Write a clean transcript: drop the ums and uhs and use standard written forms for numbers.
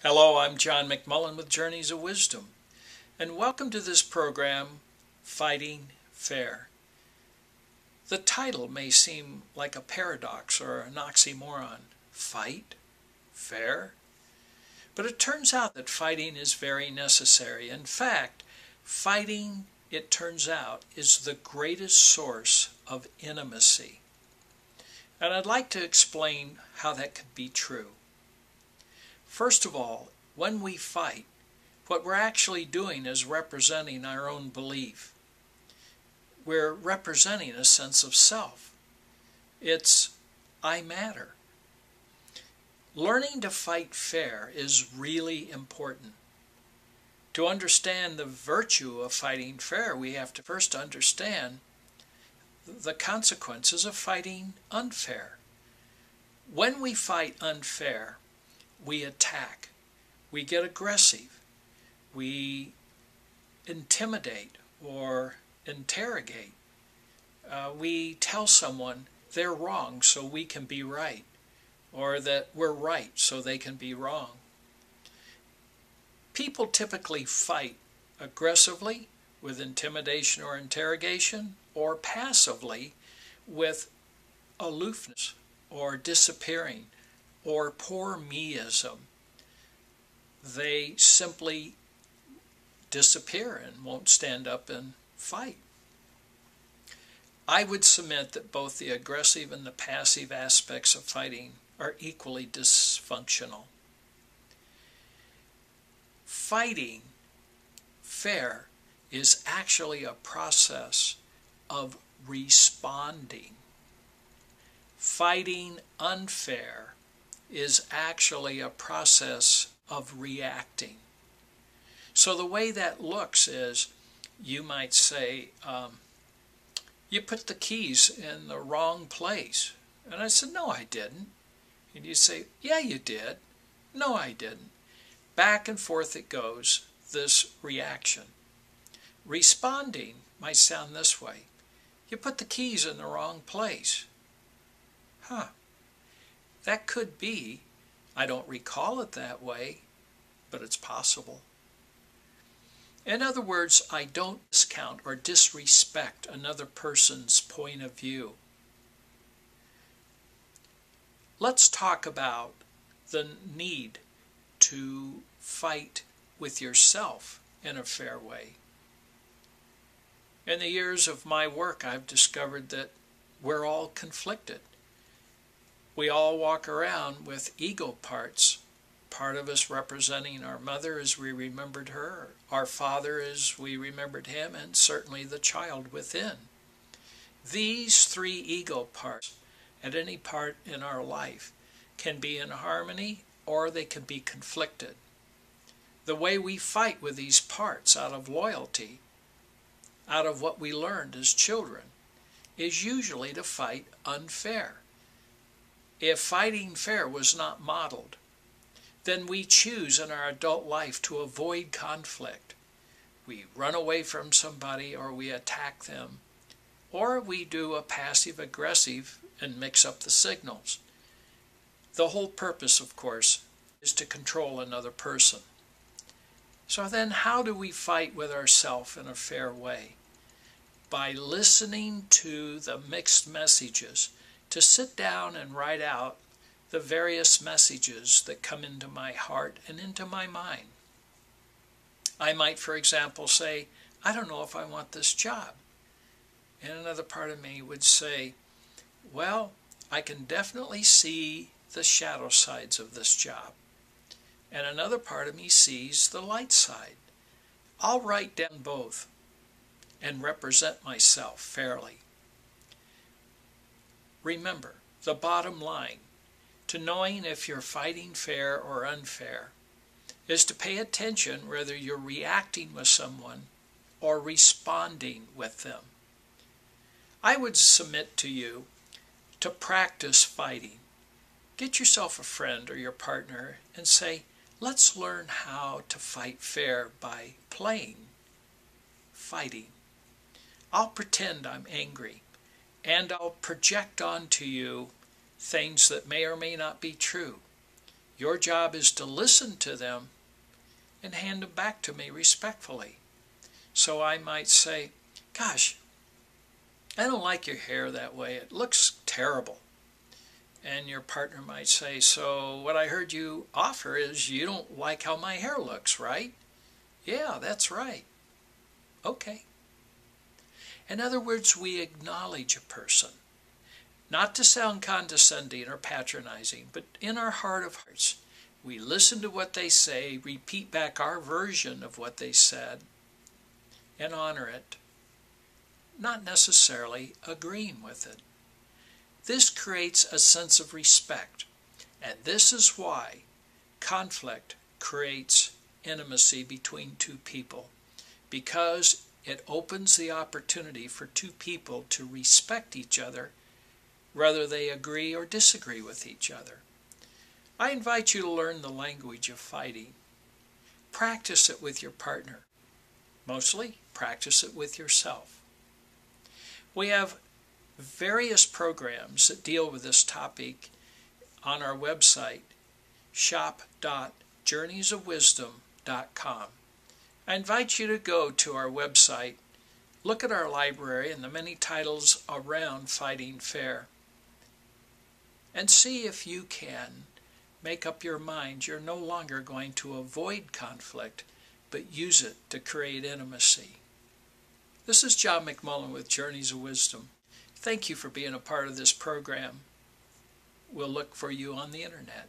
Hello, I'm John McMullin with Journeys of Wisdom, and welcome to this program, Fighting Fair. The title may seem like a paradox or an oxymoron. Fight? Fair? But it turns out that fighting is very necessary. In fact, fighting, it turns out, is the greatest source of intimacy. And I'd like to explain how that could be true. First of all, when we fight, what we're actually doing is representing our own belief. We're representing a sense of self. It's, I matter. Learning to fight fair is really important. To understand the virtue of fighting fair, we have to first understand the consequences of fighting unfair. When we fight unfair, we attack, we get aggressive, we intimidate or interrogate. We tell someone they're wrong so we can be right, or that we're right so they can be wrong. People typically fight aggressively with intimidation or interrogation, or passively with aloofness or disappearing or poor meism. They simply disappear and won't stand up and fight. I would submit that both the aggressive and the passive aspects of fighting are equally dysfunctional. Fighting fair is actually a process of responding. Fighting unfair is actually a process of reacting. So the way that looks is, you might say, you put the keys in the wrong place. And I said, no, I didn't. And you say, yeah, you did. No, I didn't. Back and forth it goes, this reaction. Responding might sound this way. You put the keys in the wrong place. That could be. I don't recall it that way, but it's possible. In other words, I don't discount or disrespect another person's point of view. Let's talk about the need to fight with yourself in a fair way. In the years of my work, I've discovered that we're all conflicted. We all walk around with ego parts. Part of us representing our mother as we remembered her, our father as we remembered him, and certainly the child within. These three ego parts at any part in our life can be in harmony or they can be conflicted. The way we fight with these parts out of loyalty, out of what we learned as children, is usually to fight unfair. If fighting fair was not modeled, then we choose in our adult life to avoid conflict. We run away from somebody, or we attack them, or we do a passive-aggressive and mix up the signals. The whole purpose, of course, is to control another person. So then how do we fight with ourselves in a fair way? By listening to the mixed messages, to sit down and write out the various messages that come into my heart and into my mind. I might, for example, say, I don't know if I want this job. And another part of me would say, well, I can definitely see the shadow sides of this job. And another part of me sees the light side. I'll write down both and represent myself fairly. Remember, the bottom line to knowing if you're fighting fair or unfair is to pay attention whether you're reacting with someone or responding with them. I would submit to you to practice fighting. Get yourself a friend or your partner and say, let's learn how to fight fair by playing, fighting. I'll pretend I'm angry, and I'll project onto you things that may or may not be true. Your job is to listen to them and hand them back to me respectfully. So I might say, gosh, I don't like your hair that way. It looks terrible. And your partner might say, so what I heard you offer is you don't like how my hair looks, right? Yeah, that's right. Okay. In other words, we acknowledge a person. Not to sound condescending or patronizing, but in our heart of hearts, we listen to what they say, repeat back our version of what they said, and honor it, not necessarily agreeing with it. This creates a sense of respect, and this is why conflict creates intimacy between two people, because it opens the opportunity for two people to respect each other, whether they agree or disagree with each other. I invite you to learn the language of fighting. Practice it with your partner. Mostly, practice it with yourself. We have various programs that deal with this topic on our website, shop.journeysofwisdom.com. I invite you to go to our website, look at our library and the many titles around fighting fair, and see if you can make up your mind you're no longer going to avoid conflict, but use it to create intimacy. This is John McMullin with Journeys of Wisdom. Thank you for being a part of this program. We'll look for you on the internet.